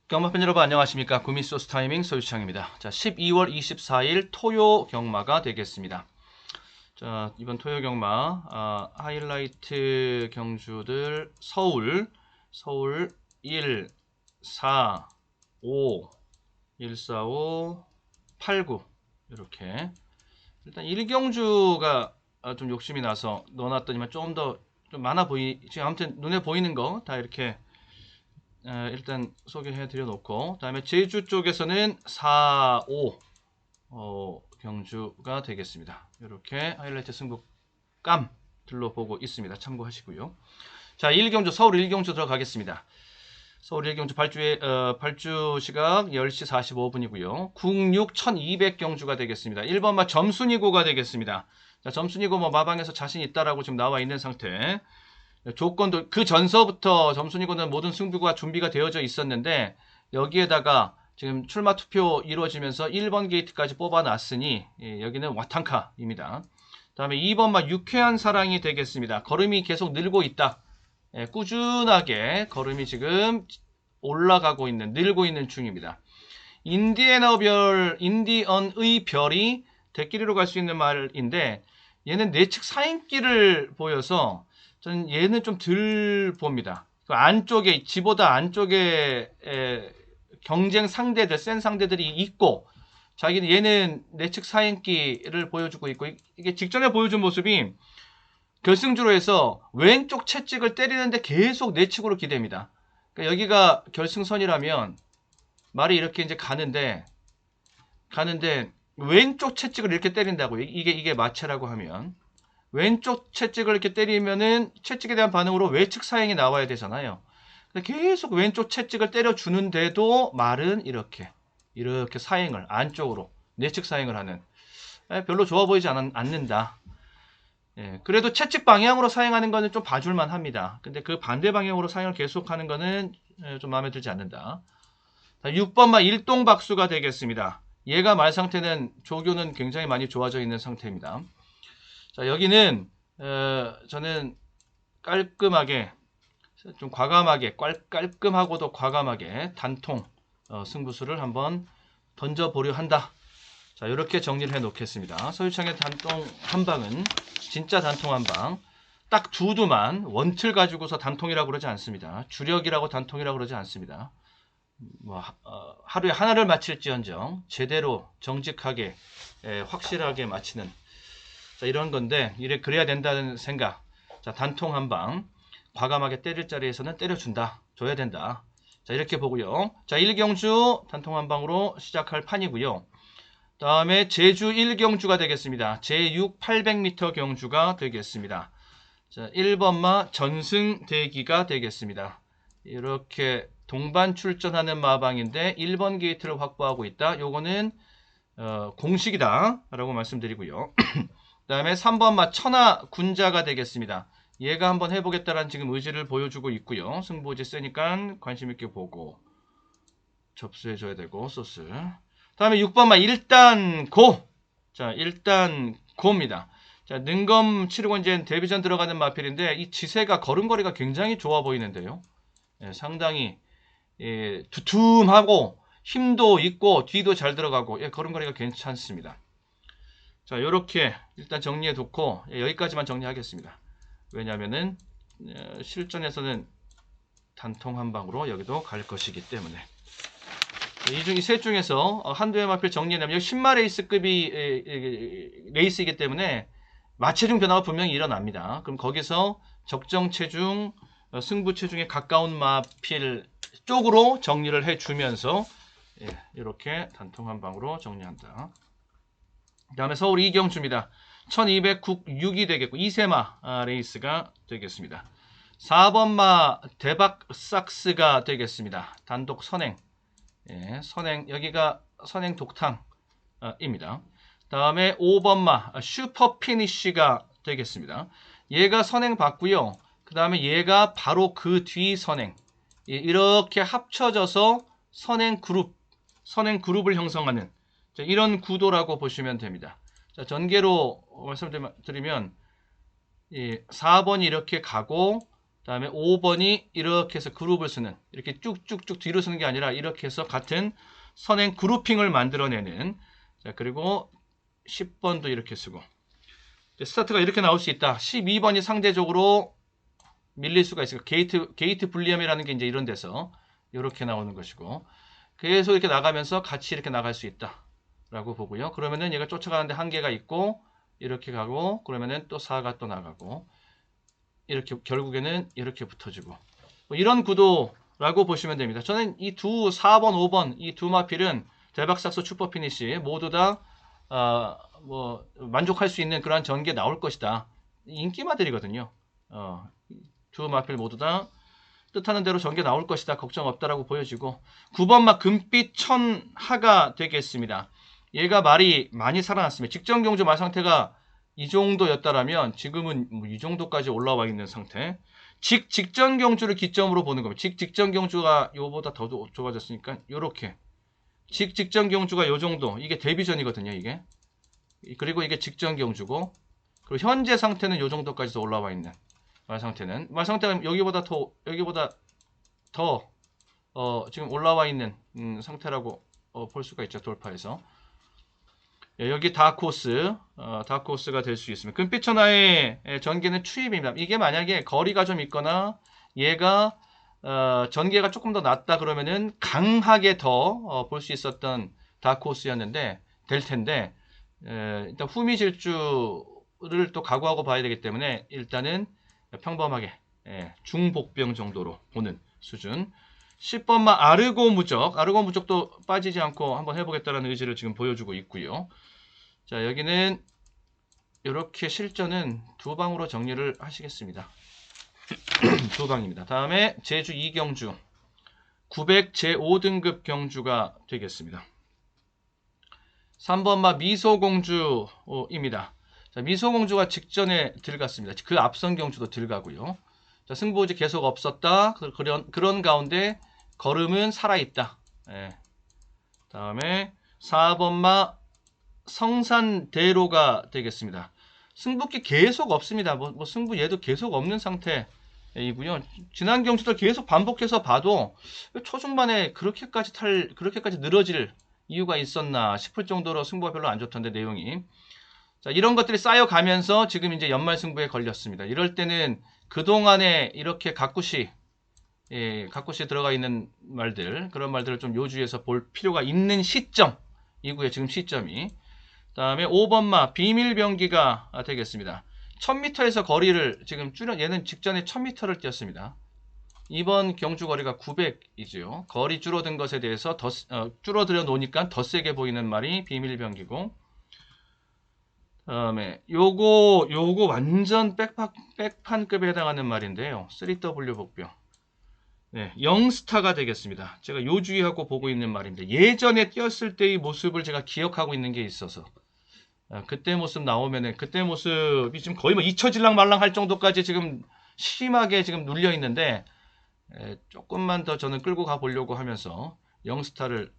경마팬 여러분 안녕하십니까. 구미소스 타이밍 소유창입니다. 자, 12월 24일 토요 경마가 되겠습니다. 자, 이번 토요 경마 하이라이트 경주들 서울 1, 4, 5, 1, 4, 5, 8, 9 이렇게 일단 1경주가 좀 욕심이 나서 넣어놨더니만 좀 더 좀 많아 지금 아무튼 눈에 보이는 거 다 이렇게 일단 소개해 드려 놓고, 다음에 제주 쪽에서는 4, 5 경주가 되겠습니다. 이렇게 하이라이트 승부감 둘러보고 있습니다. 참고하시고요. 자, 1경주 서울 1경주 들어가겠습니다. 서울 1경주 발주 시각 10시 45분이고요. 06 1200 경주가 되겠습니다. 1번마 점순이고가 되겠습니다. 자, 점순이고 마방에서 자신 있다라고 지금 나와 있는 상태. 조건도 그 전서부터 점순이고는 모든 승부가 준비가 되어져 있었는데, 여기에다가 지금 출마 투표 이루어지면서 1번 게이트까지 뽑아놨으니 여기는 와탕카입니다. 다음에 2번마 유쾌한 사랑이 되겠습니다. 걸음이 계속 늘고 있다. 꾸준하게 걸음이 지금 올라가고 있는, 늘고 있는 중입니다. 인디언의 별이 대끼리로 갈 수 있는 말인데, 얘는 내측 사인기를 보여서 저는 얘는 좀 덜 봅니다. 그 안쪽에, 지보다 안쪽에 경쟁 상대들, 센 상대들이 있고, 자기는 얘는 내측 사인기를 보여주고 있고, 이게 직전에 보여준 모습이 결승주로 해서 왼쪽 채찍을 때리는데 계속 내측으로 기댑니다. 그러니까 여기가 결승선이라면 말이 이렇게 이제 가는데 왼쪽 채찍을 이렇게 때린다고. 이게 마체라고 하면 왼쪽 채찍을 이렇게 때리면은 채찍에 대한 반응으로 외측 사행이 나와야 되잖아요. 계속 왼쪽 채찍을 때려주는데도 말은 이렇게 사행을 안쪽으로 내측 사행을 하는, 별로 좋아 보이지 않는다. 그래도 채찍 방향으로 사행하는 거는 좀 봐줄만 합니다. 근데 그 반대 방향으로 사행을 계속하는 거는 좀 마음에 들지 않는다. 6번마 일동박수가 되겠습니다. 얘가 말 상태는 조교는 굉장히 많이 좋아져 있는 상태입니다. 자, 여기는 저는 깔끔하게, 좀 과감하게, 깔끔하고도 과감하게 단통 승부수를 한번 던져보려 한다. 자, 이렇게 정리를 해 놓겠습니다. 서유창의 단통 한방은 진짜 단통 한방. 딱 두두만 원틀 가지고서 단통이라고 그러지 않습니다. 주력이라고 단통이라고 그러지 않습니다. 하루에 하나를 마칠지언정 제대로 정직하게 확실하게 마치는, 자, 이런 건데, 그래야 된다는 생각. 자, 단통 한방 과감하게 때릴 자리에서는 때려준다, 줘야 된다. 자, 이렇게 보고요. 자, 1경주 단통 한방으로 시작할 판이고요. 다음에 제주 1경주가 되겠습니다. 제6 800m 경주가 되겠습니다. 자, 1번마 전승대기가 되겠습니다. 이렇게 동반 출전하는 마방인데 1번 게이트를 확보하고 있다. 요거는 공식이다 라고 말씀드리고요. 그 다음에 3번마 천하군자가 되겠습니다. 얘가 한번 해보겠다라는 지금 의지를 보여주고 있고요. 승부지 세니까 관심있게 보고 접수해줘야 되고, 소스. 다음에 6번마 일단고. 자, 일단고입니다. 자, 능검 치르곤젠 데뷔전 들어가는 마필인데, 이 지세가 걸음걸이가 굉장히 좋아 보이는데요. 상당히 두툼하고 힘도 있고 뒤도 잘 들어가고 걸음걸이가 괜찮습니다. 자, 요렇게 일단 정리해 놓고 여기까지만 정리하겠습니다. 왜냐하면은 실전에서는 단통 한방으로 여기도 갈 것이기 때문에. 이 셋 중에서 한두의 마필 정리해내면 여기 10마 레이스급이 레이스이기 때문에 마체중 변화가 분명히 일어납니다. 그럼 거기서 적정 체중, 승부 체중에 가까운 마필 쪽으로 정리를 해주면서 이렇게 단통 한방으로 정리한다. 그 다음에 서울 2경주입니다. 1206이 되겠고 2세마 레이스가 되겠습니다. 4번마 대박삭스가 되겠습니다. 단독 선행. 선행, 여기가 선행 독탕입니다. 다음에 5번마 슈퍼 피니쉬가 되겠습니다. 얘가 선행 받고요. 그 다음에 얘가 바로 그 뒤 선행. 이렇게 합쳐져서 선행 그룹을 형성하는, 이런 구도라고 보시면 됩니다. 자, 전개로 말씀드리면 4번이 이렇게 가고, 다음에 5번이 이렇게 해서 그룹을 쓰는, 이렇게 쭉쭉쭉 뒤로 쓰는 게 아니라 이렇게 해서 같은 선행 그룹핑을 만들어내는. 자, 그리고 10번도 이렇게 쓰고. 스타트가 이렇게 나올 수 있다. 12번이 상대적으로 밀릴 수가 있어요. 게이트 불리함이라는 게 이제 이런 데서 이렇게 나오는 것이고, 계속 이렇게 나가면서 같이 이렇게 나갈 수 있다 라고 보고요. 그러면은 얘가 쫓아가는데 한계가 있고 이렇게 가고, 그러면은 또 4가 또 나가고, 이렇게 결국에는 이렇게 붙어지고, 뭐 이런 구도라고 보시면 됩니다. 저는 이 4번 5번 이 두 마필은 대박삭소 슈퍼 피니시 모두 다 뭐 만족할 수 있는 그러한 전개 나올 것이다. 인기마들이거든요. 두 마필 모두 다 뜻하는 대로 전개 나올 것이다. 걱정 없다라고 보여지고, 9번마 금빛 천하가 되겠습니다. 얘가 말이 많이 살아났습니다. 직전 경주 말 상태가 이 정도였다라면 지금은 뭐 이 정도까지 올라와 있는 상태. 직전 경주를 기점으로 보는 겁니다. 직전 경주가 요보다 더 좁아졌으니까 요렇게 직전 경주가 요 정도, 이게 데뷔전이거든요. 이게, 그리고 이게 직전 경주고, 그리고 현재 상태는 요 정도까지 올라와 있는 말 상태가 여기보다 더 지금 올라와 있는 상태라고 볼 수가 있죠. 돌파해서. 예, 여기 다크호스가 될 수 있습니다. 금빛천하의 전개는 추입입니다. 이게 만약에 거리가 좀 있거나 얘가 전개가 조금 더 낮다 그러면은 강하게 더 볼 수 있었던 다크호스였는데 될 텐데, 일단 후미질주를 또 각오하고 봐야 되기 때문에 일단은 평범하게 중복병 정도로 보는 수준. 10번마 아르고 무적도 빠지지 않고 한번 해보겠다는 의지를 지금 보여주고 있고요. 자, 여기는 이렇게 실전은 두 방으로 정리를 하시겠습니다. 두 방입니다. 다음에 제주 2경주 900 제5등급 경주가 되겠습니다. 3번마 미소공주입니다. 자, 미소공주가 직전에 들어갔습니다. 그 앞선 경주도 들어가고요. 자, 승부지 계속 없었다. 그런 가운데 걸음은 살아있다. 예. 다음에 4번마 성산대로가 되겠습니다. 승부기 계속 없습니다. 뭐 승부 얘도 계속 없는 상태이고요. 지난 경주들 계속 반복해서 봐도 초중반에 그렇게까지 늘어질 이유가 있었나 싶을 정도로 승부가 별로 안 좋던데 내용이. 자, 이런 것들이 쌓여가면서 지금 이제 연말 승부에 걸렸습니다. 이럴 때는 그동안에 이렇게 각굿이 들어가 있는 말들, 그런 말들을 좀 요주에서 볼 필요가 있는 시점이고요. 지금 시점이. 다음에 5번마 비밀병기가 되겠습니다. 1000m에서 거리를 지금 얘는 직전에 1000m를 뛰었습니다. 이번 경주 거리가 900이죠. 거리 줄어든 것에 대해서 줄어들어 놓으니까 더 세게 보이는 말이 비밀병기고, 다음에 요거 완전 백판급에 해당하는 말인데요. 3W 복병. 네, 영스타가 되겠습니다. 제가 요주의하고 보고 있는 말입니다. 예전에 뛰었을 때의 모습을 제가 기억하고 있는 게 있어서 그때 모습 나오면은 그때 모습이 지금 거의 뭐 잊혀질랑 말랑 할 정도까지 지금 심하게 지금 눌려 있는데, 조금만 더 저는 끌고 가 보려고 하면서 영스타를,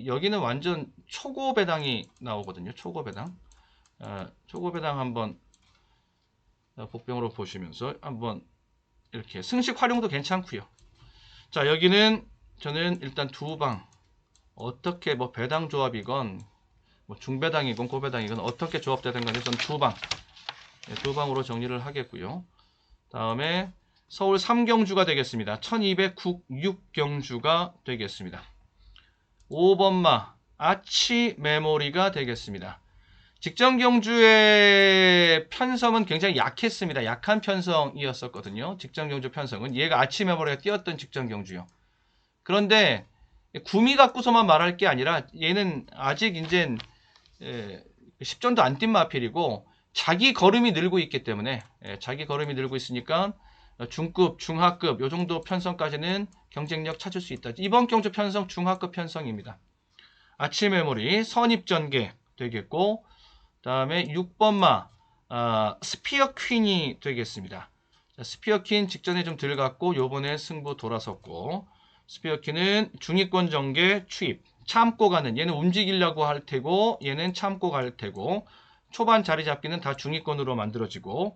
여기는 완전 초고 배당이 나오거든요. 초고 배당 한번 복병으로 보시면서 한번 이렇게 승식 활용도 괜찮고요. 자, 여기는 저는 일단 두 방, 어떻게 뭐 배당 조합이건 뭐 중배당이건 고배당이건 어떻게 조합되든 간에 저는 두 방으로 정리를 하겠고요. 다음에 서울 3경주가 되겠습니다. 1206경주가 되겠습니다. 5번마 아치 메모리가 되겠습니다. 직전 경주의 편성은 굉장히 약했습니다. 약한 편성이었었거든요. 직전 경주 편성은 얘가 아치 메모리가 뛰었던 직전 경주요. 그런데 구미 갖고서만 말할 게 아니라 얘는 아직 이제 10전도 안 뛴 마필이고 자기 걸음이 늘고 있기 때문에, 자기 걸음이 늘고 있으니까 중급, 중하급 요 정도 편성까지는 경쟁력 찾을 수 있다. 이번 경주 편성 중하급 편성입니다. 아치 메모리 선입전개 되겠고, 다음에 6번마 스피어 퀸이 되겠습니다. 자, 스피어 퀸 직전에 좀 들어갔고 요번에 승부 돌아섰고, 스피어 퀸은 중위권 전개 추입, 참고 가는, 얘는 움직이려고 할 테고 얘는 참고 갈 테고, 초반 자리 잡기는 다 중위권으로 만들어지고,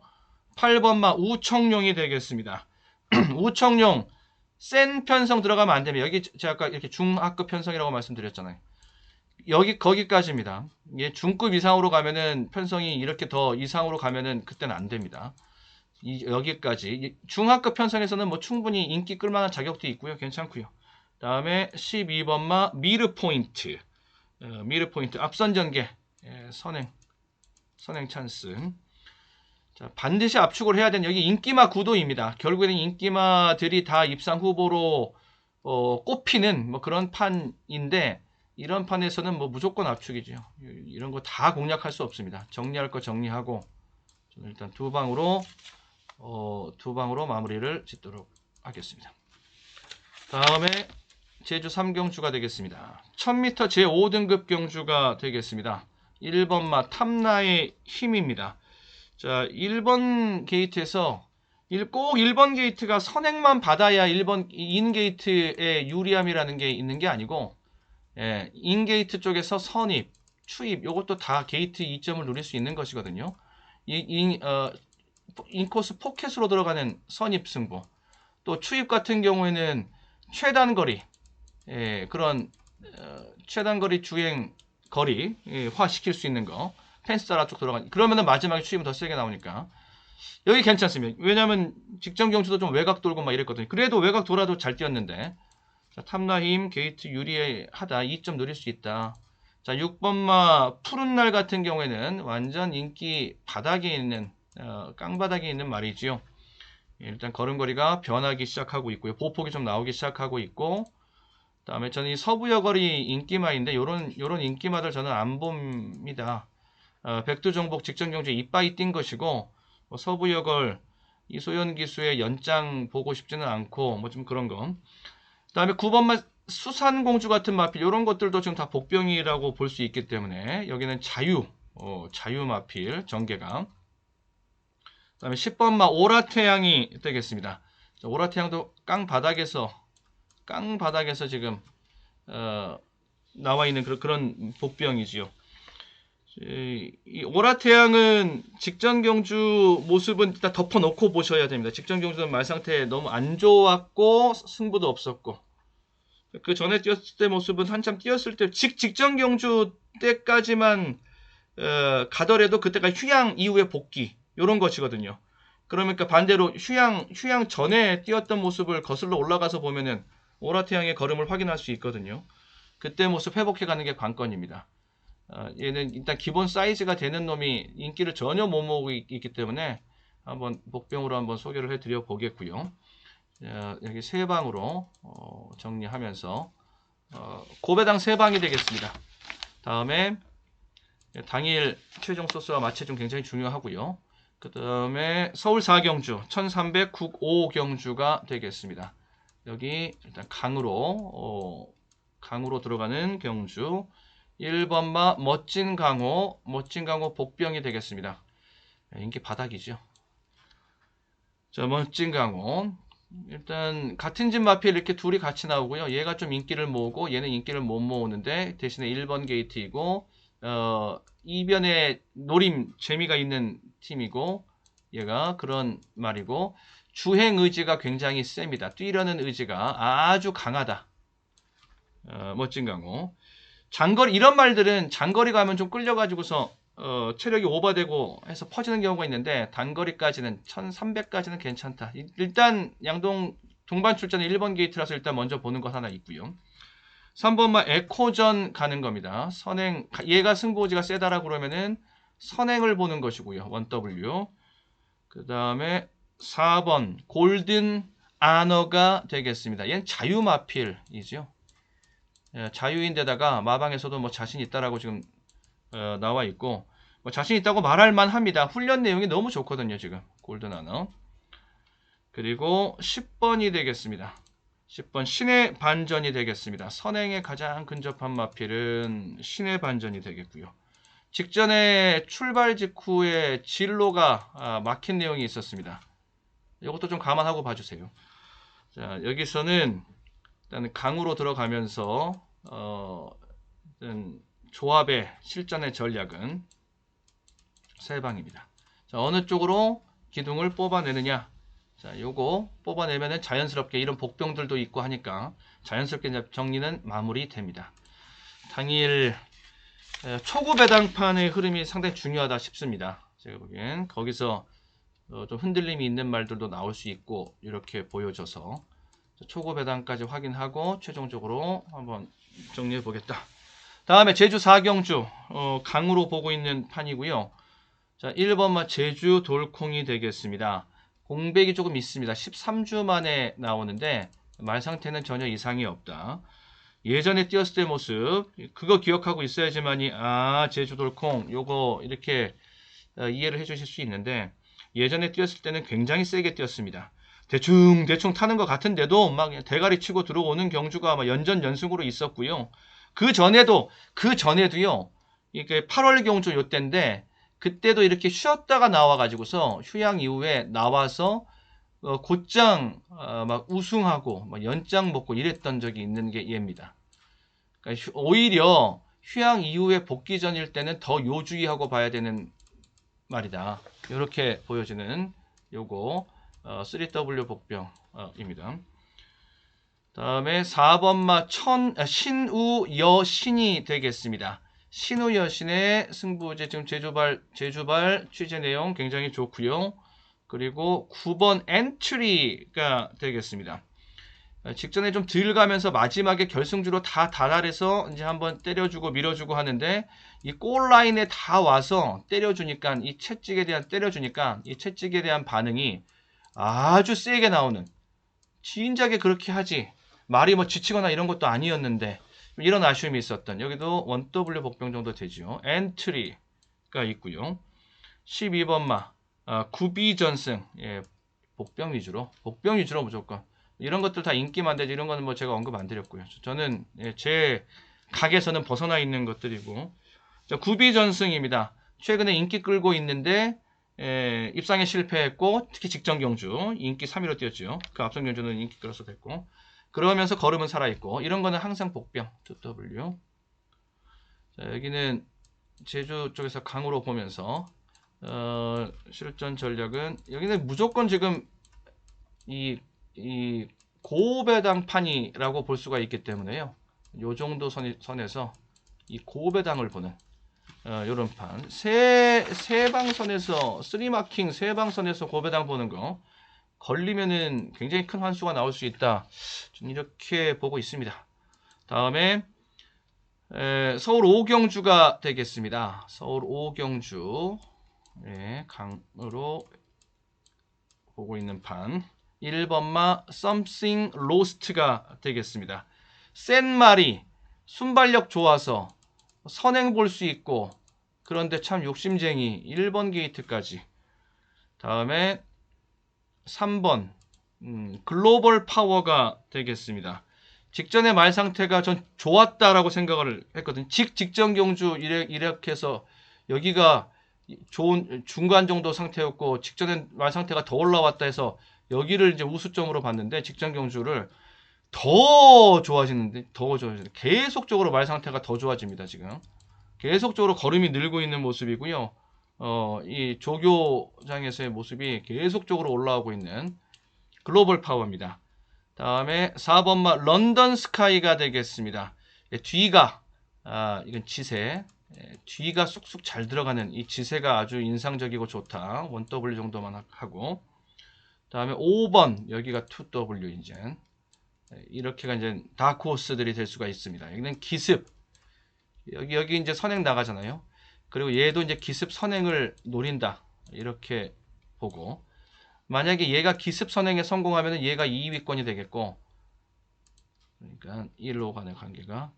8번마 우청룡이 되겠습니다. 우청용 센 편성 들어가면 안 됩니다. 여기 제가 아까 이렇게 중하급 편성이라고 말씀드렸잖아요. 거기까지입니다. 예, 중급 이상으로 가면은 편성이 이렇게 더 이상으로 가면은 그때는 안 됩니다. 여기까지. 중하급 편성에서는 뭐 충분히 인기 끌만한 자격도 있고요. 괜찮고요. 다음에 12번마 미르 포인트. 미르 포인트 앞선 전개. 선행 찬스. 자, 반드시 압축을 해야 되는 여기 인기마 구도입니다. 결국에는 인기마들이 다 입상 후보로 꼽히는 뭐 그런 판인데 이런 판에서는 뭐 무조건 압축이죠. 이런 거 다 공략할 수 없습니다. 정리할 거 정리하고 저는 일단 두 방으로 마무리를 짓도록 하겠습니다. 다음에 제주 3경주가 되겠습니다. 1000m 제5등급 경주가 되겠습니다. 1번마 탐나의 힘입니다. 자, 1번 게이트에서 꼭 1번 게이트가 선행만 받아야 1번 인 게이트의 유리함이라는 게 있는 게 아니고 인 게이트 쪽에서 선입, 추입 요것도 다 게이트 2점을 누릴 수 있는 것이거든요. 인코스 포켓으로 들어가는 선입 승부 또 추입 같은 경우에는 최단거리 그런 최단거리 주행 거리 화시킬 수 있는 거 펜스 따라 쭉 들어가니 그러면은 마지막에 추입은 더 세게 나오니까 여기 괜찮습니다. 왜냐면 직전 경주도 좀 외곽 돌고 막 이랬거든요. 그래도 외곽 돌아도 잘 뛰었는데 자, 탐나힘 게이트 유리하다 2점 누릴 수 있다. 자 6번마 푸른 날 같은 경우에는 완전 인기 바닥에 있는 깡바닥에 있는 말이지요. 일단 걸음걸이가 변하기 시작하고 있고요. 보폭이 좀 나오기 시작하고 있고 다음에 저는 이 서부여거리 인기마인데 요런 인기마들 저는 안 봅니다. 백두정복 직전경주에 이빠이 뛴 것이고 뭐 서부여걸 이소연 기수의 연장 보고 싶지는 않고 뭐 좀 그런 거. 다음에 9번만 수산공주 같은 마필 이런 것들도 지금 다 복병이라고 볼 수 있기 때문에 여기는 자유 마필 전개가. 다음에 10번마 오라태양이 되겠습니다. 오라태양도 깡 바닥에서 지금 나와 있는 그런 복병이지요. 이 오라태양은 직전 경주 모습은 일단 덮어놓고 보셔야 됩니다. 직전 경주는 말 상태 너무 안 좋았고 승부도 없었고 그 전에 뛰었을 때 모습은 한참 뛰었을 때 직전 경주 때까지만 가더라도 그때가 휴양 이후의 복귀 이런 것이거든요. 그러니까 반대로 휴양 전에 뛰었던 모습을 거슬러 올라가서 보면은 오라태양의 걸음을 확인할 수 있거든요. 그때 모습 회복해가는 게 관건입니다. 얘는 일단 기본 사이즈가 되는 놈이 인기를 전혀 못 모으고 있기 때문에 한번 복병으로 한번 소개를 해드려 보겠고요. 여기 세 방으로 정리하면서 고배당 세 방이 되겠습니다. 다음에 당일 최종 소스와 마체중 굉장히 중요하고요. 그 다음에 서울 4경주 1395경주가 되겠습니다. 여기 일단 강으로 들어가는 경주 1번마 멋진 강호 복병이 되겠습니다. 인기 바닥이죠. 자, 멋진 강호 일단 같은 집 마필 이렇게 둘이 같이 나오고요. 얘가 좀 인기를 모으고 얘는 인기를 못 모으는데 대신에 1번 게이트이고 이변에 노림 재미가 있는 팀이고 얘가 그런 말이고 주행 의지가 굉장히 셉니다. 뛰려는 의지가 아주 강하다. 멋진 강호. 장거리 이런 말들은 장거리 가면 좀 끌려가지고서 체력이 오버되고 해서 퍼지는 경우가 있는데 단거리까지는 1300까지는 괜찮다. 일단 양동 동반 출전의 1번 게이트라서 일단 먼저 보는 것 하나 있고요. 3번만 에코전 가는 겁니다. 선행 얘가 승부지가 세다라고 그러면은 선행을 보는 것이고요. 1W. 그 다음에 4번 골든 아너가 되겠습니다. 얘는 자유마필이죠. 자유인데다가 마방에서도 뭐 자신 있다라고 지금 나와 있고 뭐 자신 있다고 말할 만합니다. 훈련 내용이 너무 좋거든요. 지금 골든 아너. 그리고 10번이 되겠습니다. 10번 신의 반전이 되겠습니다. 선행에 가장 근접한 마필은 신의 반전이 되겠고요. 직전에 출발 직후에 진로가 막힌 내용이 있었습니다. 이것도 좀 감안하고 봐주세요. 자, 여기서는 일단 강으로 들어가면서 조합의 실전의 전략은 세 방입니다. 자, 어느 쪽으로 기둥을 뽑아내느냐. 자, 요거 뽑아내면은 자연스럽게 이런 복병들도 있고 하니까 자연스럽게 이제 정리는 마무리됩니다. 당일 초구 배당판의 흐름이 상당히 중요하다 싶습니다. 제가 보기엔 거기서 좀 흔들림이 있는 말들도 나올 수 있고 이렇게 보여져서 초고 배당까지 확인하고 최종적으로 한번 정리해 보겠다. 다음에 제주 4경주 강으로 보고 있는 판이고요. 자, 1번마 제주 돌콩이 되겠습니다. 공백이 조금 있습니다. 13주 만에 나오는데 말 상태는 전혀 이상이 없다. 예전에 뛰었을 때 모습 그거 기억하고 있어야지만이 제주 돌콩 요거 이렇게 이해를 해 주실 수 있는데 예전에 뛰었을 때는 굉장히 세게 뛰었습니다. 대충 타는 것 같은데도 막 대가리 치고 들어오는 경주가 아마 연전 연승으로 있었고요. 그 전에도요. 이게 8월 경주 요때인데 그때도 이렇게 쉬었다가 나와가지고서 휴양 이후에 나와서 곧장 막 우승하고 막 연장 먹고 이랬던 적이 있는 게 얘입니다. 그러니까 오히려 휴양 이후에 복귀 전일 때는 더 요주의하고 봐야 되는 말이다. 이렇게 보여지는 요거 3W 복병입니다. 다음에 4번마 신우 여신이 되겠습니다. 신우 여신의 승부제 지금 제주발 취재 내용 굉장히 좋고요. 그리고 9번 엔트리가 되겠습니다. 직전에 좀 덜 가면서 마지막에 결승주로 다 달달해서 이제 한번 때려주고 밀어주고 하는데 이 골라인에 다 와서 때려주니까 이 채찍에 대한 반응이 아주 세게 나오는 진작에 그렇게 하지 말이 뭐 지치거나 이런 것도 아니었는데 이런 아쉬움이 있었던 여기도 1W 복병 정도 되죠. 엔트리가 있고요. 12번마 구비전승 복병 위주로 무조건 이런 것들 다 인기 만들지 이런 거는 뭐 제가 언급 안 드렸고요. 저는 제 각에서는 벗어나 있는 것들이고 자, 구비전승입니다. 최근에 인기 끌고 있는데 입상에 실패했고 특히 직전 경주 인기 3위로 뛰었죠. 그 앞선 경주는 인기 끌어서 됐고 그러면서 걸음은 살아있고 이런 거는 항상 복병 2W. 자, 여기는 제주 쪽에서 강으로 보면서 실전 전략은 여기는 무조건 지금 이 고배당판이라고 볼 수가 있기 때문에요. 요 정도 선에서 이 고배당을 보는 요런 판 세방선에서 3마킹 세방선에서 고배당 보는 거 걸리면은 굉장히 큰 환수가 나올 수 있다. 좀 이렇게 보고 있습니다. 다음에 서울 5경주가 되겠습니다. 서울 5경주 강으로 보고 있는 판 1번마 Something Lost가 되겠습니다. 센 말이 순발력 좋아서 선행 볼 수 있고 그런데 참 욕심쟁이 1번 게이트까지. 다음에 3번 글로벌 파워가 되겠습니다. 직전의 말 상태가 전 좋았다라고 생각을 했거든요. 직전 경주 이렇게 해서 여기가 좋은 중간 정도 상태였고 직전에 말 상태가 더 올라왔다 해서 여기를 이제 우수점으로 봤는데 직전 경주를 더 좋아지는데 계속적으로 말 상태가 더 좋아집니다. 지금 계속적으로 걸음이 늘고 있는 모습이고요. 이 조교장에서의 모습이 계속적으로 올라오고 있는 글로벌 파워입니다. 다음에 4번마 런던 스카이가 되겠습니다. 뒤가 이건 지세 뒤가 쑥쑥 잘 들어가는 이 지세가 아주 인상적이고 좋다. 1W 정도만 하고 다음에 5번 여기가 2W 이제 이렇게가 이제 다크호스들이 될 수가 있습니다. 여기는 기습 여기 이제 선행 나가잖아요. 그리고 얘도 이제 기습 선행을 노린다 이렇게 보고 만약에 얘가 기습 선행에 성공하면 얘가 2위권이 되겠고 그러니까 1로 가는 관계가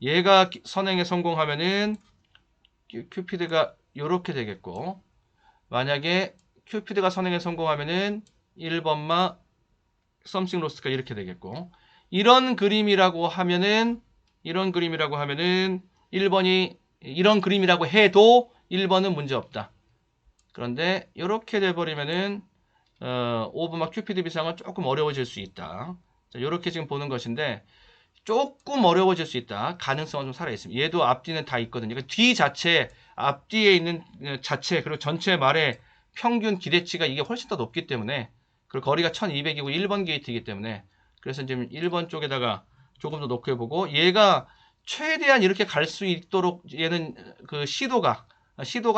얘가 선행에 성공하면은 큐피드가 이렇게 되겠고 만약에 큐피드가 선행에 성공하면은 1번마 썸씽 로스트가 이렇게 되겠고 이런 그림이라고 하면은 1번이 이런 그림이라고 해도 1번은 문제 없다. 그런데 이렇게 돼버리면은 오브마 큐피드 비상은 조금 어려워질 수 있다. 자, 이렇게 지금 보는 것인데 조금 어려워질 수 있다. 가능성은 좀 살아있습니다. 얘도 앞뒤는 다 있거든요. 그러니까 뒤 자체, 앞뒤에 있는 자체 그리고 전체 말의 평균 기대치가 이게 훨씬 더 높기 때문에 그리고 거리가 1200이고 1번 게이트이기 때문에 그래서 지금 1번 쪽에다가 조금 더 놓고 해보고 얘가 최대한 이렇게 갈 수 있도록 얘는 그 시도가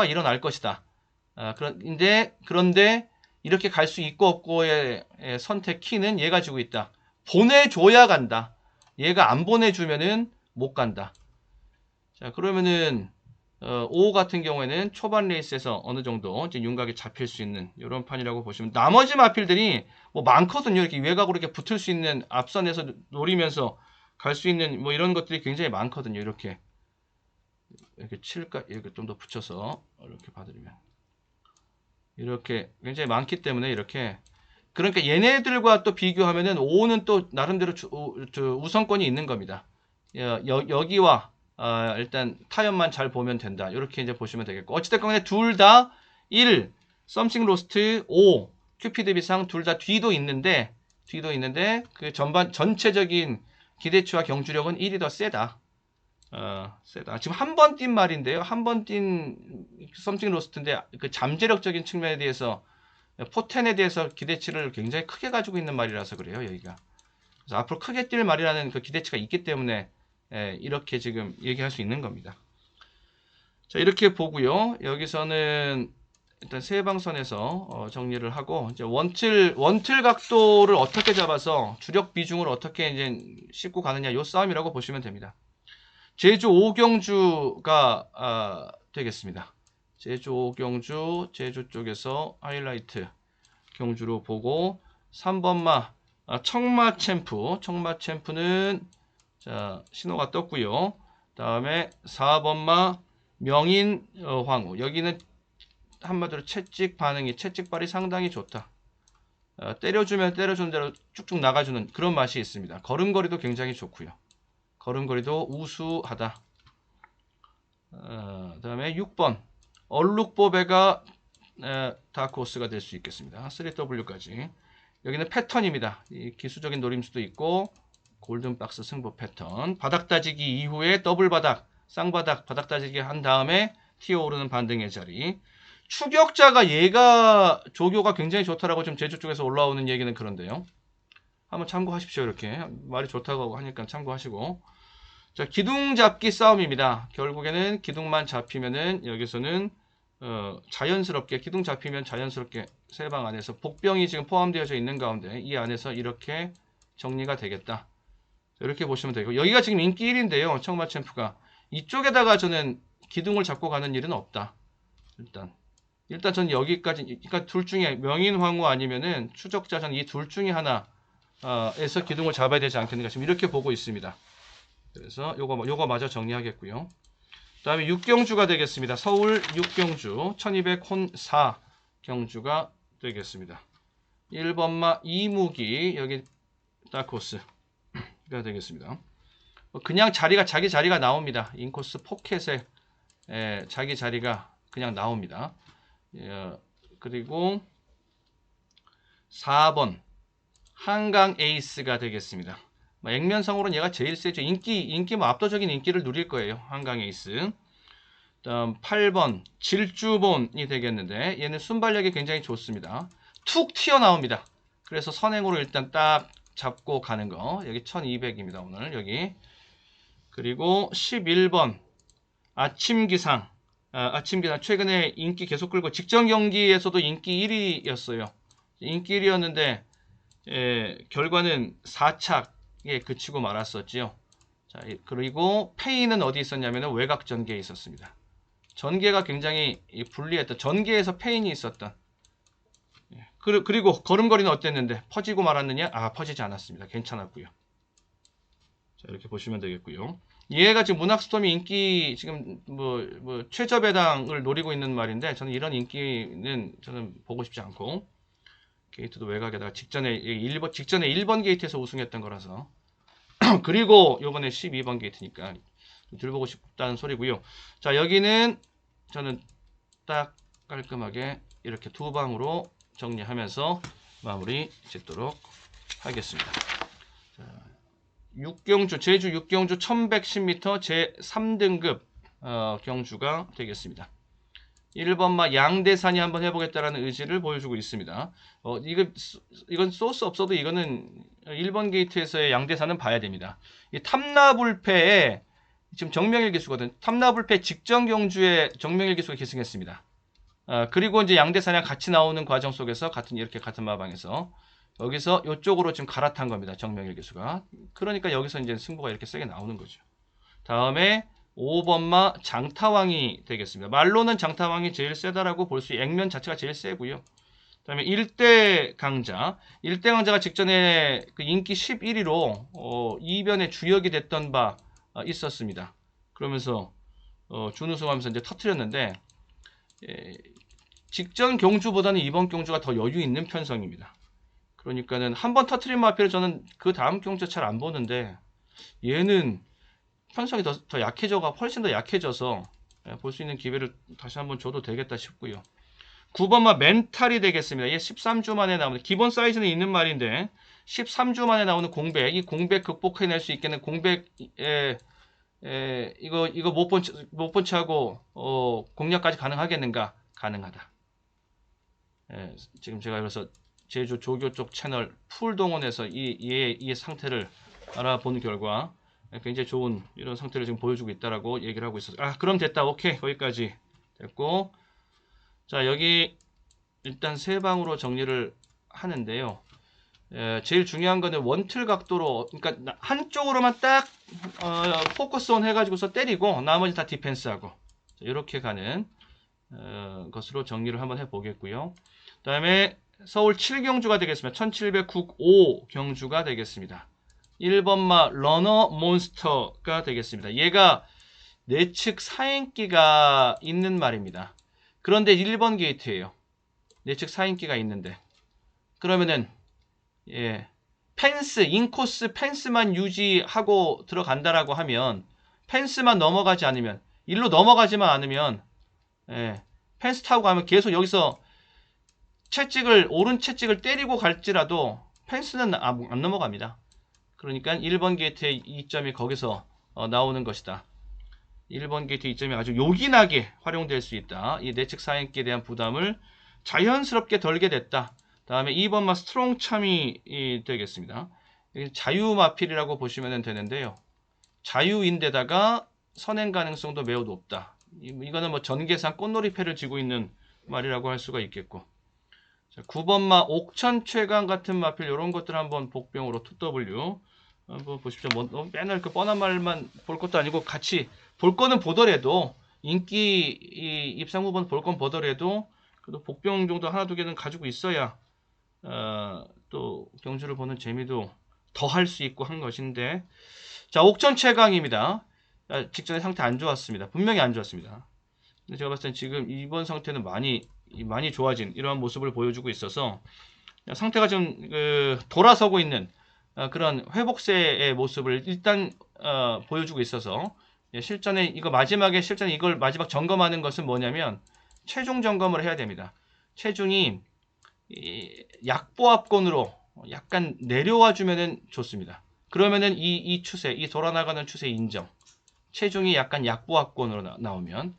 일어날 것이다. 그런데 이렇게 갈 수 있고 없고의 선택 키는 얘가 주고 있다. 보내줘야 간다. 얘가 안 보내주면은 못 간다. 자, 그러면은 5 같은 경우에는 초반 레이스에서 어느 정도 이제 윤곽이 잡힐 수 있는 이런 판이라고 보시면, 나머지 마필들이 뭐 많거든요. 이렇게 외곽으로 이렇게 붙을 수 있는, 앞선에서 노리면서 갈 수 있는 뭐 이런 것들이 굉장히 많거든요. 이렇게 칠까, 이렇게 좀 더 붙여서 이렇게 봐드리면 이렇게 굉장히 많기 때문에 이렇게, 그러니까 얘네들과 또 비교하면은 5는 또 나름대로 우선권이 있는 겁니다. 여기와 일단 타협만 잘 보면 된다. 이렇게 이제 보시면 되겠고, 어찌됐건 간에 둘 다 1, 썸씽 로스트 5, 큐피드 비상 둘 다 뒤도 있는데 그 전체적인 기대치와 경주력은 1이 더 세다. 세다. 지금 한 번 뛴 말인데요. 한 번 뛴 썸씽 로스트인데 그 잠재력적인 측면에 대해서, 포텐에 대해서 기대치를 굉장히 크게 가지고 있는 말이라서 그래요, 여기가. 그래서 앞으로 크게 뛸 말이라는 그 기대치가 있기 때문에 이렇게 지금 얘기할 수 있는 겁니다. 자, 이렇게 보고요. 여기서는 일단 세방선에서 정리를 하고, 이제 원틀 각도를 어떻게 잡아서 주력 비중을 어떻게 이제 싣고 가느냐, 요 싸움이라고 보시면 됩니다. 제주 5경주가 되겠습니다. 제주 5경주, 제주 쪽에서 하이라이트 경주로 보고, 3번마 청마 챔프는 자, 신호가 떴고요. 다음에 4번마 명인 황후, 여기는 한마디로 채찍 발이 상당히 좋다. 때려주면 때려주는 대로 쭉쭉 나가주는 그런 맛이 있습니다. 걸음걸이도 굉장히 좋고요. 걸음걸이도 우수하다. 다음에 6번 얼룩보배가 다크호스가 될 수 있겠습니다. 3W까지. 여기는 패턴입니다. 이 기술적인 노림수도 있고, 골든박스 승부 패턴, 바닥 따지기 이후에 더블 바닥, 쌍바닥, 바닥 따지기 한 다음에 튀어오르는 반등의 자리. 추격자가 얘가 조교가 굉장히 좋다라고 지금 제주 쪽에서 올라오는 얘기는 그런데요. 한번 참고하십시오. 이렇게 말이 좋다고 하니까 참고하시고. 자, 기둥 잡기 싸움입니다. 결국에는 기둥만 잡히면은 여기서는 자연스럽게 기둥 잡히면 자연스럽게 세방 안에서 복병이 지금 포함되어져 있는 가운데 이 안에서 이렇게 정리가 되겠다. 이렇게 보시면 되고, 여기가 지금 인기 1인데요. 청마 챔프가 이쪽에다가 저는 기둥을 잡고 가는 일은 없다. 일단 저는 여기까지, 그러니까 둘 중에 명인황후 아니면은 추적자, 저는 이 둘 중에 하나에서 기둥을 잡아야 되지 않겠는가 지금 이렇게 보고 있습니다. 그래서 요거 마저 정리하겠고요. 다음에 6경주가 되겠습니다. 서울 6경주 1200혼 4 경주가 되겠습니다. 1번마 이무기, 여기 다크호스가 되겠습니다. 그냥 자기 자리가 나옵니다. 인코스 포켓에 자기 자리가 그냥 나옵니다. 그리고 4번 한강 에이스가 되겠습니다. 액면상으로는 얘가 제일 세죠. 인기 뭐 압도적인 인기를 누릴 거예요. 한강 에이스. 다음 8번 질주본이 되겠는데, 얘는 순발력이 굉장히 좋습니다. 툭 튀어나옵니다. 그래서 선행으로 일단 딱 잡고 가는 거. 여기 1200입니다. 오늘 여기. 그리고 11번 아침기상 최근에 인기 계속 끌고 직전 경기에서도 인기 1위였어요. 인기 1위였는데 결과는 4착에 그치고 말았었지요. 자, 그리고 페인은 어디 있었냐면 외곽 전개에 있었습니다. 전개가 굉장히 불리했던, 전개에서 페인이 있었던. 그리고 걸음걸이는 어땠는데 퍼지고 말았느냐? 퍼지지 않았습니다. 괜찮았고요. 자, 이렇게 보시면 되겠고요. 얘가 지금 문학스톰이 인기 지금 뭐 최저배당을 노리고 있는 말인데, 저는 이런 인기는 저는 보고 싶지 않고, 게이트도 외곽에다가 직전에 1번 게이트에서 우승했던 거라서 그리고 요번에 12번 게이트니까 들보고 싶다는 소리고요. 자, 여기는 저는 딱 깔끔하게 이렇게 두 방으로 정리하면서 마무리 짓도록 하겠습니다. 자, 제주 6경주 1110m 제 3등급 경주가 되겠습니다. 1번마 양대산이 한번 해보겠다라는 의지를 보여주고 있습니다. 이건 소스 없어도 이거는 1번 게이트에서의 양대산은 봐야 됩니다. 이 탐라불패에 지금 정명일 기수거든. 탐라불패 직전 경주에 정명일 기수가 계승했습니다. 그리고 이제 양대산이랑 같이 나오는 과정 속에서 이렇게 같은 마방에서 여기서 이쪽으로 지금 갈아탄 겁니다. 정명일 기수가. 그러니까 여기서 이제 승부가 이렇게 세게 나오는 거죠. 다음에 5번마 장타왕이 되겠습니다. 말로는 장타왕이 제일 세다라고 볼 수, 액면 자체가 제일 세고요. 그 다음에 1대 강자. 1대 강자가 직전에 그 인기 11위로 이변의 주역이 됐던 바 있었습니다. 그러면서 준우승하면서 이제 터트렸는데, 직전 경주보다는 이번 경주가 더 여유 있는 편성입니다. 그러니까는 한번 터트린 마필을 저는 그 다음 경주 잘 안 보는데, 얘는 편성이 더 약해져가 훨씬 더 약해져서 볼 수 있는 기회를 다시 한번 줘도 되겠다 싶고요. 9번마 멘탈이 되겠습니다. 얘 13주 만에 나오는, 기본 사이즈는 있는 말인데 13주 만에 나오는 공백, 이 공백 극복해낼 수 있겠는 공백에 이거 못 번치하고 공략까지 가능하겠는가? 가능하다. 지금 제가 그래서 제주 조교 쪽 채널 풀 동원해서 이 상태를 알아보는 결과 굉장히 좋은 이런 상태를 지금 보여주고 있다라고 얘기를 하고 있었어요. 그럼 됐다. 오케이. 거기까지 됐고, 자, 여기 일단 세 방으로 정리를 하는데요. 제일 중요한 거는 원틀 각도로, 그러니까 한쪽으로만 딱 포커스 온 해가지고서 때리고 나머지 다 디펜스하고 이렇게 가는 것으로 정리를 한번 해보겠고요. 그 다음에 서울 7경주가 되겠습니다. 1795 경주가 되겠습니다. 1번마 러너 몬스터가 되겠습니다. 얘가 내측 사행기가 있는 말입니다. 그런데 1번 게이트예요. 내측 사행기가 있는데, 그러면은 펜스, 인코스 펜스만 유지하고 들어간다라고 하면, 펜스만 넘어가지 않으면, 일로 넘어가지만 않으면, 펜스 타고 가면 계속 여기서 오른 채찍을 때리고 갈지라도 펜스는 안 넘어갑니다. 그러니까 1번 게이트의 이점이 거기서 나오는 것이다. 1번 게이트 이점이 아주 요긴하게 활용될 수 있다. 이 내측 사행기에 대한 부담을 자연스럽게 덜게 됐다. 다음에 2번마 스트롱 참이 되겠습니다. 자유마필이라고 보시면 되는데요. 자유인데다가 선행 가능성도 매우 높다. 이거는 뭐 전계산 꽃놀이패를 쥐고 있는 말이라고 할 수가 있겠고. 자, 9번마 옥천 최강 같은 마필 이런 것들 한번 복병으로 2W 한번 보십시오. 맨날 그 뻔한 말만 볼 것도 아니고 같이 볼 거는 보더라도 인기 입상 후보는 볼 건 보더라도 그래도 복병 정도 하나 두 개는 가지고 있어야 또 경주를 보는 재미도 더 할 수 있고 한 것인데, 자, 옥천 최강입니다. 직전에 상태 안 좋았습니다. 분명히 안 좋았습니다. 근데 제가 봤을 땐 지금 이번 상태는 많이 좋아진 이러한 모습을 보여주고 있어서 상태가 좀 돌아서고 있는 그런 회복세의 모습을 일단 보여주고 있어서, 실전에 이걸 마지막 점검하는 것은 뭐냐면 체중 점검을 해야 됩니다. 체중이 약보합권으로 약간 내려와 주면은 좋습니다. 그러면은 이 추세, 이 돌아나가는 추세 인정. 체중이 약간 약보합권으로 나오면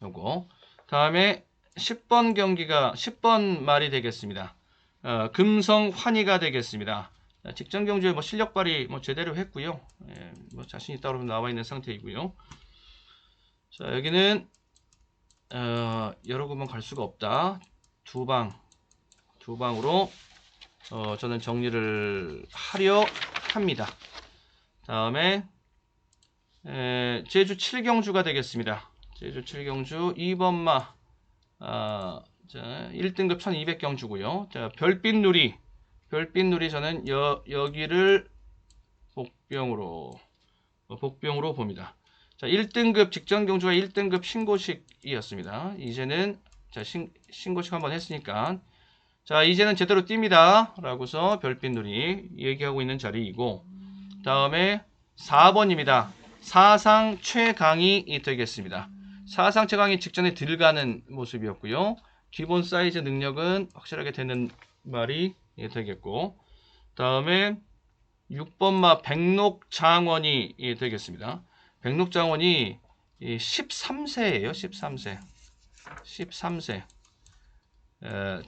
요거. 다음에 10번 말이 되겠습니다. 금성 환희가 되겠습니다. 직전 경주에 실력 발휘 제대로 했고요. 자신 있다고 나와 있는 상태이고요. 자, 여기는 여러 군만 갈 수가 없다. 두 방으로 저는 정리를 하려 합니다. 다음에 제주 7경주가 되겠습니다. 제주 7경주 2번마 1등급 1200경주고요. 자, 별빛누리 저는 여기를 복병으로 봅니다. 자, 1등급 직전 경주가 1등급 신고식이었습니다. 이제는 자, 신고식 한번 했으니까 자, 이제는 제대로 뜁니다 라고서 별빛누리 얘기하고 있는 자리이고, 다음에 4번입니다. 사상 최강이 되겠습니다. 사상 최강이 직전에 들어가는 모습이었고요. 기본 사이즈 능력은 확실하게 되는 말이 되겠고, 다음에 6번마 백록장원이 되겠습니다. 백록장원이 이 13세예요. 13세. 13세.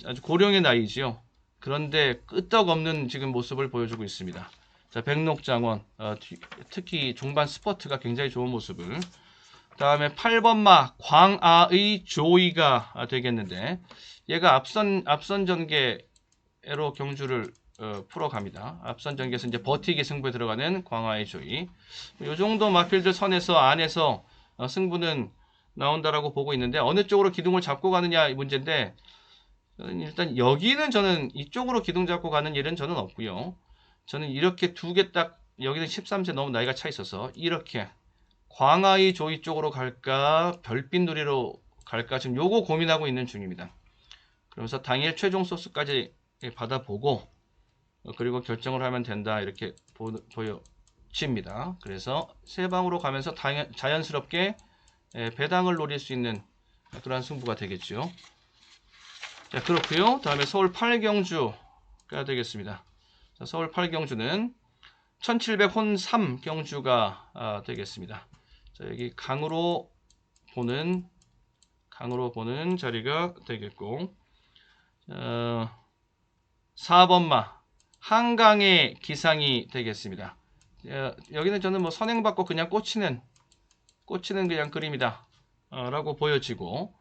아주 고령의 나이지요. 그런데 끄떡없는 지금 모습을 보여주고 있습니다. 자, 백록장원, 특히 중반 스퍼트가 굉장히 좋은 모습을. 다음에 8번마 광아의 조이가 되겠는데, 얘가 앞선 전개로 경주를 풀어갑니다. 앞선 전개에서 이제 버티기 승부에 들어가는 광아의 조이. 이 정도 마필드 선에서 안에서 승부는 나온다라고 보고 있는데, 어느 쪽으로 기둥을 잡고 가느냐 이 문제인데, 일단 여기는 저는 이쪽으로 기둥 잡고 가는 일은 저는 없고요. 저는 이렇게 두 개 딱, 여기는 13세 너무 나이가 차 있어서 이렇게 광아의 조이 쪽으로 갈까 별빛 누리로 갈까 지금 요거 고민하고 있는 중입니다. 그러면서 당일 최종 소스까지 받아보고 그리고 결정을 하면 된다 이렇게 보여집니다. 그래서 세 방으로 가면서 자연스럽게 배당을 노릴 수 있는 그러한 승부가 되겠죠. 자, 그렇고요. 다음에 서울 8경주가 되겠습니다. 자, 서울 8경주는 1700 혼 3 경주가 되겠습니다. 자, 여기 강으로 보는 자리가 되겠고, 4번마 한강의 기상이 되겠습니다. 여기는 저는 뭐 선행받고 그냥 꽂히는 그냥 그림이다 라고 보여지고,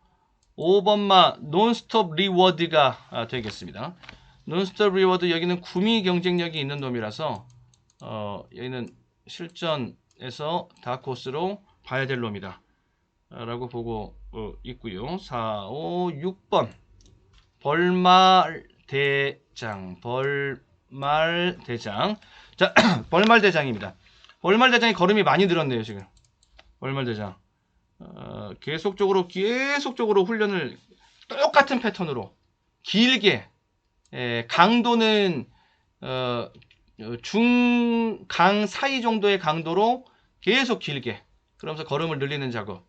5번마 논스톱 리워드가 되겠습니다. 논스톱 리워드, 여기는 구미 경쟁력이 있는 놈이라서 여기는 실전에서 다코스로 봐야 될 놈이다 라고 보고 있고요. 4, 5, 6번 벌말대장. 자, 벌말대장입니다. 벌말대장이 걸음이 많이 늘었네요. 지금 벌말대장 계속적으로 훈련을 똑같은 패턴으로 길게, 강도는 중강 사이 정도의 강도로 계속 길게, 그러면서 걸음을 늘리는 작업.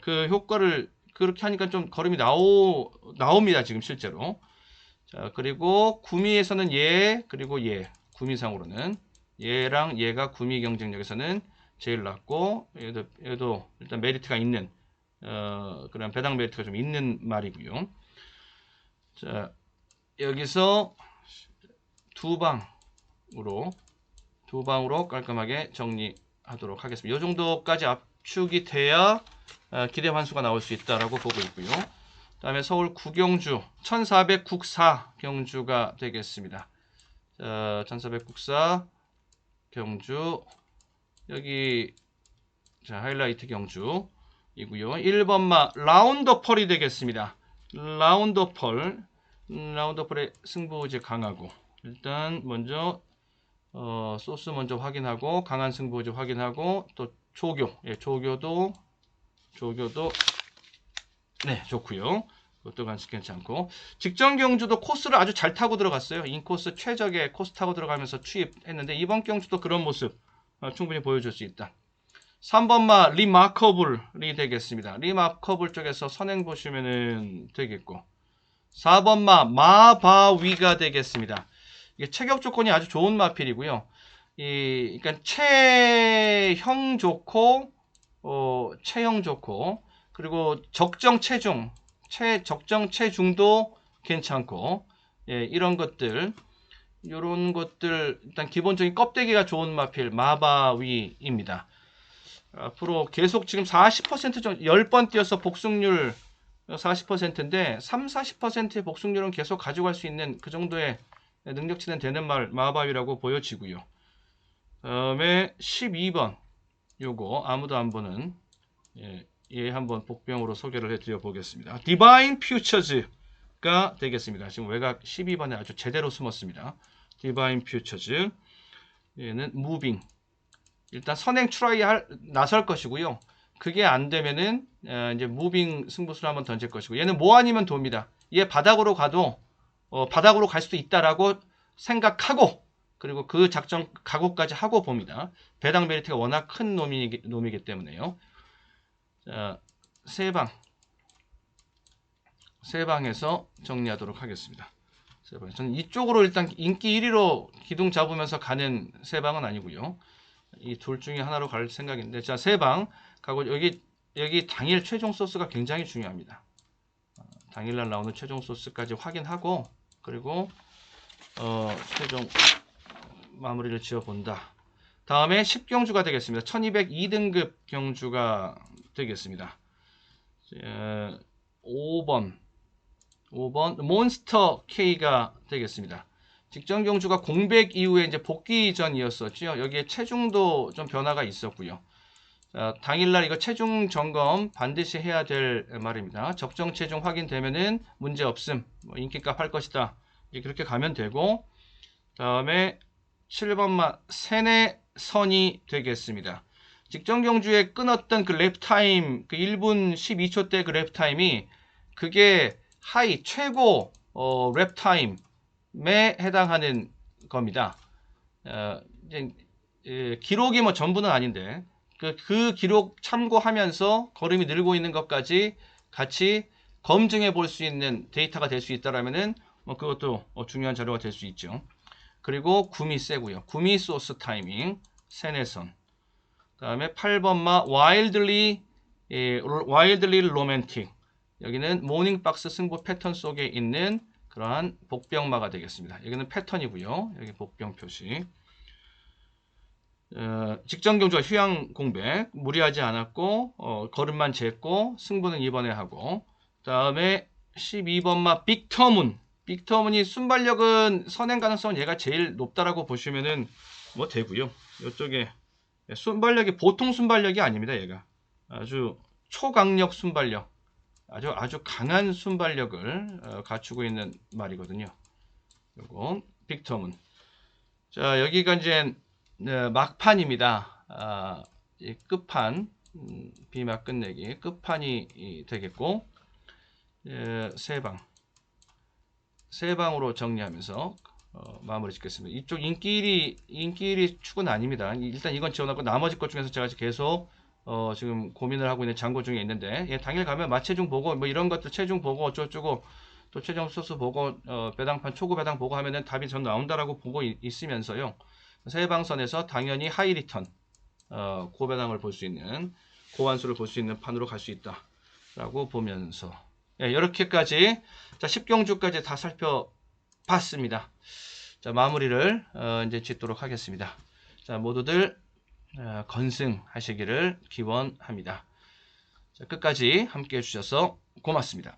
그 효과를 그렇게 하니까 좀 걸음이 나옵니다. 지금 실제로. 자, 그리고 구미에서는 그리고 구미상으로는 얘랑 얘가 구미 경쟁력에서는 제일 낮고, 얘도 일단 메리트가 있는, 그런 배당 메리트가 좀 있는 말이고요. 자, 여기서 두 방으로 깔끔하게 정리하도록 하겠습니다. 이 정도까지 압축이 돼야 기대 환수가 나올 수 있다라고 보고 있고요. 다음에 서울 9경주 1400 국사 경주가 되겠습니다. 자, 1400 국사 경주, 여기 자 하이라이트 경주이고요. 1번마 라운더펄이 되겠습니다. 라운더펄의 승부지 강하고, 일단 먼저 소스 먼저 확인하고, 강한 승부지 확인하고, 또 조교도 네, 좋고요. 그것도 간식 괜찮고, 직전 경주도 코스를 아주 잘 타고 들어갔어요. 인코스 최적의 코스 타고 들어가면서 추입했는데, 이번 경주도 그런 모습 충분히 보여줄 수 있다. 3번마 리마커블이 되겠습니다. 리마커블 쪽에서 선행 보시면은 되겠고, 4번마 마바위가 되겠습니다. 이게 체격 조건이 아주 좋은 마필이고요. 그러니까 체형 좋고, 그리고 적정 체중도 괜찮고, 이런 것들, 일단 기본적인 껍데기가 좋은 마필 마바위입니다. 앞으로 계속 지금 40% 정도, 10번 뛰어서 복승률 40%인데 40%의 복승률은 계속 가져갈 수 있는 그 정도의 능력치는 되는 마바위라고 보여지고요. 다음에 12번, 요거 아무도 안 보는 얘 한번 복병으로 소개를 해드려 보겠습니다. 디바인 퓨처즈가 되겠습니다. 지금 외곽 12번에 아주 제대로 숨었습니다. 디바인 퓨처즈, 얘는 무빙, 일단 선행 트라이 나설 것이고요. 그게 안 되면은 이제 무빙 승부수를 한번 던질 것이고, 얘는 뭐 아니면 돕니다. 얘 바닥으로 가도 바닥으로 갈 수도 있다라고 생각하고, 그리고 그 작전 각오까지 하고 봅니다. 배당 메리트가 워낙 큰 놈이기 때문에요. 자, 세 방에서 정리하도록 하겠습니다. 세 방. 저는 이쪽으로 일단 인기 1위로 기둥 잡으면서 가는 세 방은 아니고요. 이 둘 중에 하나로 갈 생각인데, 자, 세 방 가고, 여기 여기 당일 최종 소스가 굉장히 중요합니다. 당일날 나오는 최종 소스까지 확인하고 그리고 최종 마무리를 지어 본다. 다음에 10경주가 되겠습니다. 1202등급 경주가 되겠습니다. 5번 몬스터 K가 되겠습니다. 직전 경주가 공백 이후에 이제 복귀전이었었죠. 여기에 체중도 좀 변화가 있었고요. 당일날 이거 체중 점검 반드시 해야 될 말입니다. 적정 체중 확인되면은 문제 없음, 인기값 할 것이다. 이렇게 가면 되고, 다음에 7번마 세네선이 되겠습니다. 직전 경주에 끊었던 그 랩 타임, 그 1분 12초 대 그 랩 타임이 그게 하이 최고 랩 타임에 해당하는 겁니다. 기록이 뭐 전부는 아닌데 그 기록 참고하면서 걸음이 늘고 있는 것까지 같이 검증해 볼 수 있는 데이터가 될 수 있다라면은 그것도 중요한 자료가 될 수 있죠. 그리고 구미 세고요. 구미 소스 타이밍 세네선. 그다음에 8번마 와일드리 로맨틱. 여기는 모닝박스 승부 패턴 속에 있는 그러한 복병마가 되겠습니다. 여기는 패턴이고요. 여기 복병 표시. 직전 경주가 휴양 공백, 무리하지 않았고 걸음만 쟀고 승부는 이번에 하고, 다음에 12번마 빅터문. 빅터문이 순발력은 선행 가능성은 얘가 제일 높다라고 보시면은 뭐 되고요. 이쪽에 순발력이 보통 순발력이 아닙니다. 얘가 아주 초강력 순발력, 아주 강한 순발력을 갖추고 있는 말이거든요. 요거 빅터문. 자, 여기가 이제 막판입니다. 끝판, 비막 끝내기 끝판이 되겠고, 세 방으로 정리하면서 마무리 짓겠습니다. 이쪽 인기일이 축은 아닙니다. 일단 이건 지원하고 나머지 것 중에서 제가 계속 지금 고민을 하고 있는 장고 중에 있는데, 당일 가면 마체중 보고 뭐 이런 것들 체중 보고 어쩌고저쩌고 또 최종 소스 보고 배당판 초구 배당 보고 하면은 답이 전 나온다라고 보고 있으면서요. 세 방선에서 당연히 하이 리턴 고배당을 볼 수 있는 고환수를 볼 수 있는 판으로 갈 수 있다라고 보면서 이렇게까지 자 10경주까지 다 살펴봤습니다. 자 마무리를 이제 짓도록 하겠습니다. 자 모두들 건승하시기를 기원합니다. 자, 끝까지 함께 해주셔서 고맙습니다.